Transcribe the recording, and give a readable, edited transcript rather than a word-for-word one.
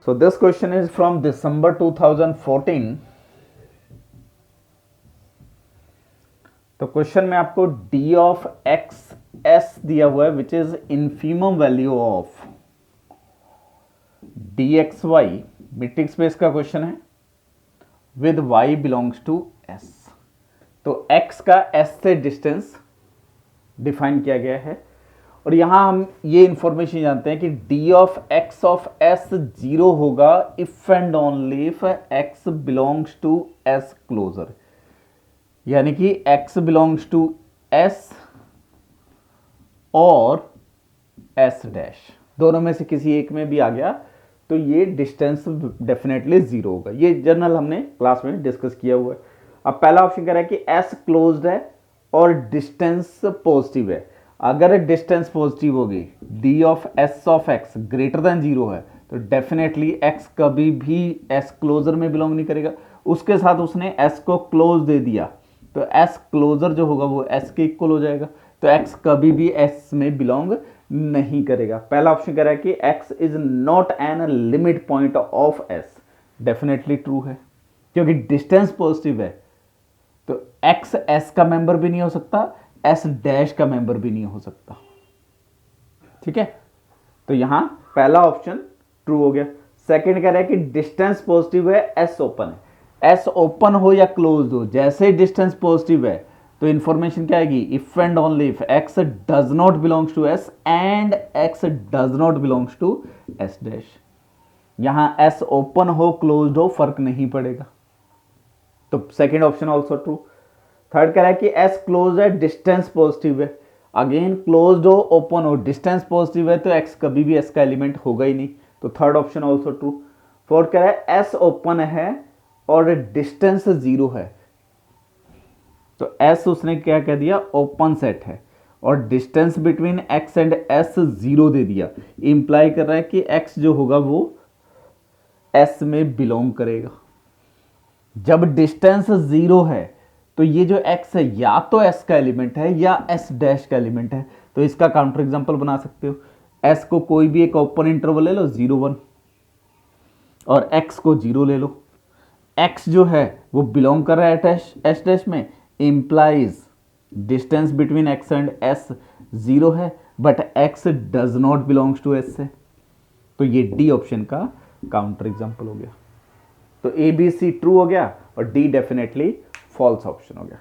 So this question is from December 2014. तो question में आपको d ऑफ एक्स एस दिया हुआ है which is infimum value of d x y, matrix space का क्वेश्चन है, with y belongs to s। तो x का s से डिस्टेंस डिफाइन किया गया है और यहां हम ये इंफॉर्मेशन जानते हैं कि d ऑफ s जीरो होगा if and only if x belongs to s closure, यानी कि x बिलोंग्स टू s और s डैश, दोनों में से किसी एक में भी आ गया तो ये डिस्टेंस डेफिनेटली जीरो होगा। ये जनरल हमने क्लास में डिस्कस किया हुआ है। अब पहला ऑप्शन कह रहा है कि s क्लोज्ड है और डिस्टेंस पॉजिटिव है। अगर डिस्टेंस पॉजिटिव होगी, d of s of x greater than zero है, तो डेफिनेटली x कभी भी s क्लोजर में बिलोंग नहीं करेगा। उसके साथ उसने s को क्लोज दे दिया तो s क्लोजर जो होगा वो s के इक्वल हो जाएगा, तो x कभी भी s में बिलोंग नहीं करेगा। पहला ऑप्शन कह रहा है कि x is not an limit point of s, definitely true है क्योंकि डिस्टेंस पॉजिटिव है, तो x s का मेंबर भी नहीं हो सकता, s डैश का मेंबर भी नहीं हो सकता। ठीक है, तो यहां पहला ऑप्शन ट्रू हो गया। सेकंड कह रहा है कि डिस्टेंस पॉजिटिव है, s ओपन है। s ओपन हो या क्लोज हो, जैसे ही डिस्टेंस पॉजिटिव है तो इंफॉर्मेशन क्या आएगी, if and only if x does not belongs to s and x does not belongs to s dash. यहां s ओपन हो क्लोज्ड हो फर्क नहीं पड़ेगा, तो second option also true. Third कह रहा है कि s क्लोज है, डिस्टेंस पॉजिटिव है। अगेन क्लोज्ड हो ओपन हो डिस्टेंस पॉजिटिव है तो x कभी भी s का एलिमेंट होगा ही नहीं, तो third option also true. Fourth कह रहा है s ओपन है और डिस्टेंस जीरो है, तो s उसने क्या कह दिया, ओपन सेट है और distance between x and s zero दे दिया, इंप्लाई कर रहा है कि x जो होगा वो s में बिलोंग करेगा। जब डिस्टेंस जीरो है तो ये जो x है या तो s का एलिमेंट है या s डैश का एलिमेंट है, तो इसका काउंटर एग्जांपल बना सकते हो। s को कोई भी एक ओपन इंटरवल ले लो 0 1 और x को 0 ले लो, x जो है वो बिलोंग कर रहा है s डैश में, implies distance between x and s zero है but x does not belongs to s है, तो ये डी ऑप्शन का काउंटर एग्जांपल हो गया। तो ए बी सी ट्रू हो गया और डी डेफिनेटली फॉल्स ऑप्शन हो गया।